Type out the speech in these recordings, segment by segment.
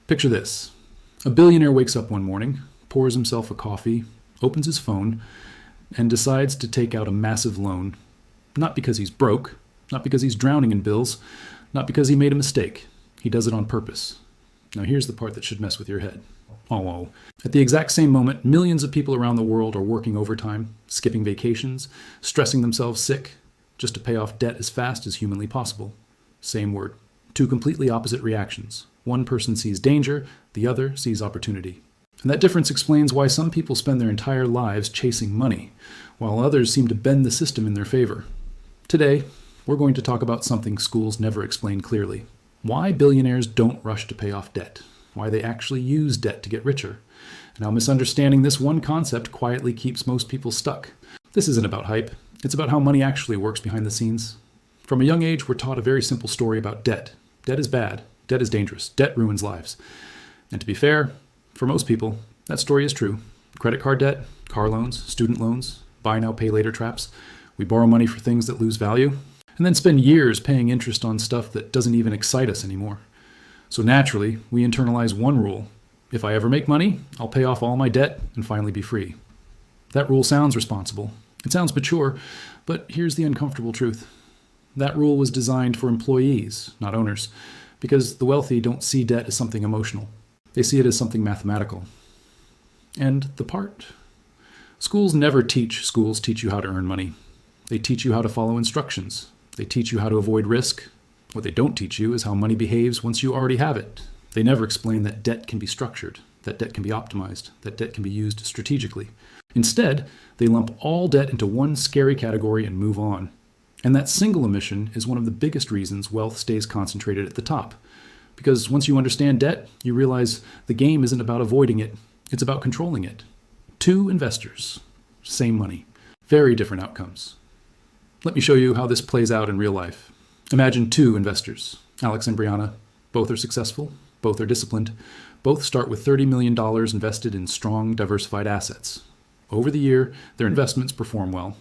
Picture this. A billionaire wakes up one morning, pours himself a coffee, opens his phone, and decides to take out a massive loan. Not because he's broke, not because he's drowning in bills, not because he made a mistake. He does it on purpose. Now here's the part that should mess with your head. Oh. At the exact same moment, millions of people around the world are working overtime, skipping vacations, stressing themselves sick, just to pay off debt as fast as humanly possible. Same word. Two completely opposite reactions. One person sees danger, the other sees opportunity. And that difference explains why some people spend their entire lives chasing money, while others seem to bend the system in their favor. Today, we're going to talk about something schools never explain clearly. Why billionaires don't rush to pay off debt. Why they actually use debt to get richer. And how misunderstanding this one concept quietly keeps most people stuck. This isn't about hype. It's about how money actually works behind the scenes. From a young age, we're taught a very simple story about debt. Debt is bad. Debt is dangerous. Debt ruins lives. And to be fair, for most people, that story is true. Credit card debt, car loans, student loans, buy now, pay later traps. We borrow money for things that lose value, and then spend years paying interest on stuff that doesn't even excite us anymore. So naturally, we internalize one rule. If I ever make money, I'll pay off all my debt and finally be free. That rule sounds responsible. It sounds mature, but here's the uncomfortable truth. That rule was designed for employees, not owners, because the wealthy don't see debt as something emotional. They see it as something mathematical. And the part? Schools never teach. Schools teach you how to earn money. They teach you how to follow instructions. They teach you how to avoid risk. What they don't teach you is how money behaves once you already have it. They never explain that debt can be structured, that debt can be optimized, that debt can be used strategically. Instead, they lump all debt into one scary category and move on. And that single omission is one of the biggest reasons wealth stays concentrated at the top. Because once you understand debt, you realize the game isn't about avoiding it, it's about controlling it. Two investors, same money, very different outcomes. Let me show you how this plays out in real life. Imagine two investors, Alex and Brianna. Both are successful, both are disciplined, both start with $30 million invested in strong, diversified assets. Over the year, their investments perform well.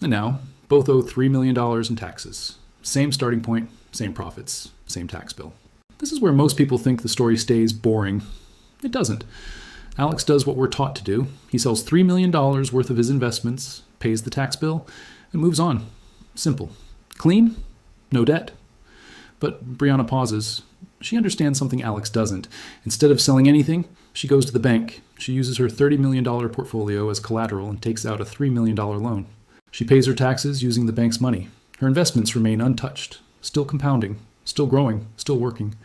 And now, both owe $3 million in taxes. Same starting point, same profits, same tax bill. This is where most people think the story stays boring. It doesn't. Alex does what we're taught to do. He sells $3 million worth of his investments, pays the tax bill, and moves on. Simple. Clean? No debt. But Brianna pauses. She understands something Alex doesn't. Instead of selling anything, she goes to the bank. She uses her $30 million portfolio as collateral and takes out a $3 million loan. She pays her taxes using the bank's money. Her investments remain untouched, still compounding, still growing, still working.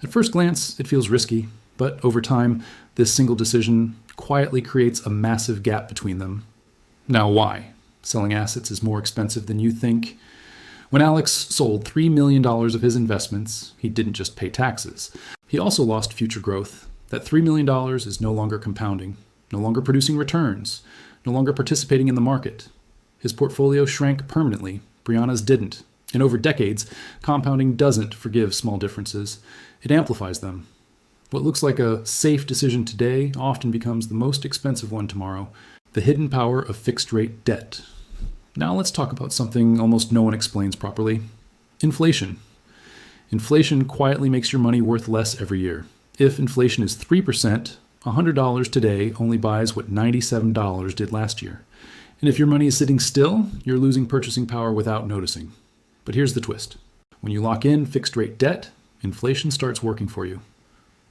At first glance, it feels risky, but over time, this single decision quietly creates a massive gap between them. Now why? Selling assets is more expensive than you think. When Alex sold $3 million of his investments, he didn't just pay taxes. He also lost future growth. That $3 million is no longer compounding, no longer producing returns, no longer participating in the market. His portfolio shrank permanently. Brianna's didn't. And over decades, compounding doesn't forgive small differences. It amplifies them. What looks like a safe decision today often becomes the most expensive one tomorrow. The hidden power of fixed-rate debt. Now let's talk about something almost no one explains properly. Inflation. Inflation quietly makes your money worth less every year. If inflation is 3%, $100 today only buys what $97 did last year. And if your money is sitting still, you're losing purchasing power without noticing. But here's the twist. When you lock in fixed-rate debt, inflation starts working for you.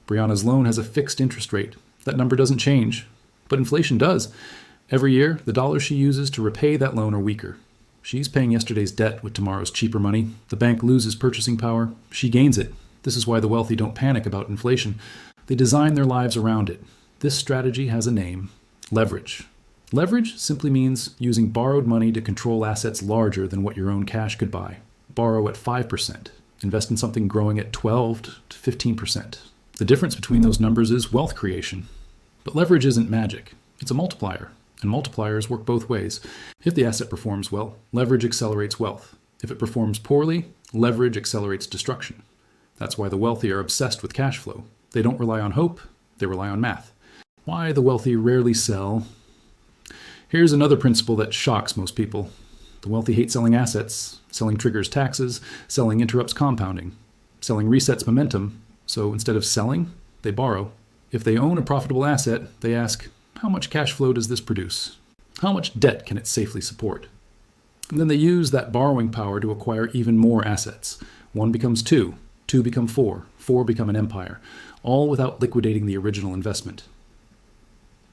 Brianna's loan has a fixed interest rate. That number doesn't change, but inflation does. Every year, the dollars she uses to repay that loan are weaker. She's paying yesterday's debt with tomorrow's cheaper money. The bank loses purchasing power. She gains it. This is why the wealthy don't panic about inflation. They design their lives around it. This strategy has a name: leverage. Leverage simply means using borrowed money to control assets larger than what your own cash could buy. Borrow at 5%. Invest in something growing at 12 to 15%. The difference between those numbers is wealth creation. But leverage isn't magic. It's a multiplier. And multipliers work both ways. If the asset performs well, leverage accelerates wealth. If it performs poorly, leverage accelerates destruction. That's why the wealthy are obsessed with cash flow. They don't rely on hope, they rely on math. Why the wealthy rarely sell. Here's another principle that shocks most people. The wealthy hate selling assets. Selling triggers taxes. Selling interrupts compounding. Selling resets momentum. So instead of selling, They borrow. If they own a profitable asset, they ask, how much cash flow does this produce? How much debt can it safely support? And then they use that borrowing power to acquire even more assets. 1 becomes 2, 2 become 4, 4 become an empire, all without liquidating the original investment.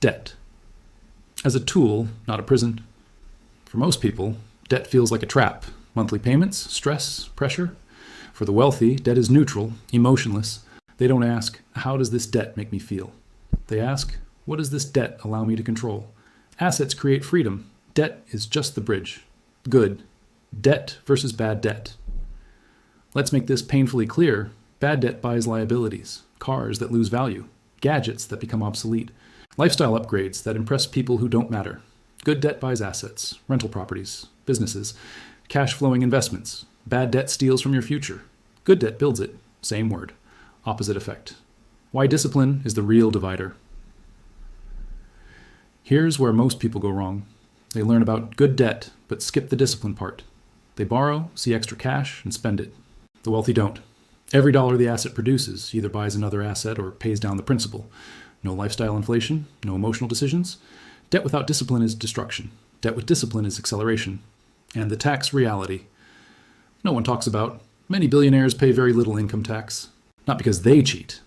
Debt. As a tool, not a prison. For most people, debt feels like a trap. Monthly payments, stress, pressure. For the wealthy, debt is neutral, emotionless. They don't ask, how does this debt make me feel? They ask, what does this debt allow me to control? Assets create freedom. Debt is just the bridge. Good. Debt versus bad debt. Let's make this painfully clear. Bad debt buys liabilities, cars that lose value, gadgets that become obsolete, lifestyle upgrades that impress people who don't matter. Good debt buys assets, rental properties, businesses, cash-flowing investments. Bad debt steals from your future. Good debt builds it. Same word. Opposite effect. Why discipline is the real divider. Here's where most people go wrong. They learn about good debt, but skip the discipline part. They borrow, see extra cash, and spend it. The wealthy don't. Every dollar the asset produces either buys another asset or pays down the principal. No lifestyle inflation, no emotional decisions. Debt without discipline is destruction. Debt with discipline is acceleration. And the tax reality. No one talks about. Many billionaires pay very little income tax. Not because they cheat,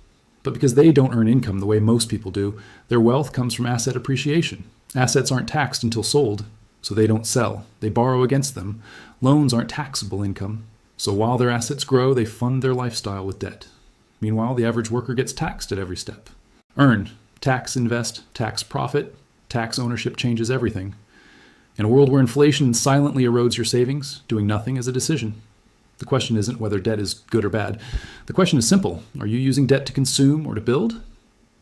but because they don't earn income the way most people do. Their wealth comes from asset appreciation. Assets aren't taxed until sold, so they don't sell. They borrow against them. Loans aren't taxable income. So while their assets grow, they fund their lifestyle with debt. Meanwhile, the average worker gets taxed at every step. Earn, tax invest, tax profit, tax ownership changes everything. In a world where inflation silently erodes your savings, doing nothing is a decision. The question isn't whether debt is good or bad. The question is simple. Are you using debt to consume or to build?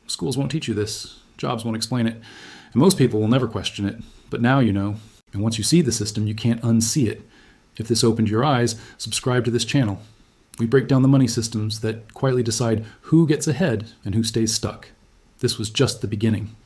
Schools won't teach you this. Jobs won't explain it. And most people will never question it. But now you know. And once you see the system, you can't unsee it. If this opened your eyes, subscribe to this channel. We break down the money systems that quietly decide who gets ahead and who stays stuck. This was just the beginning.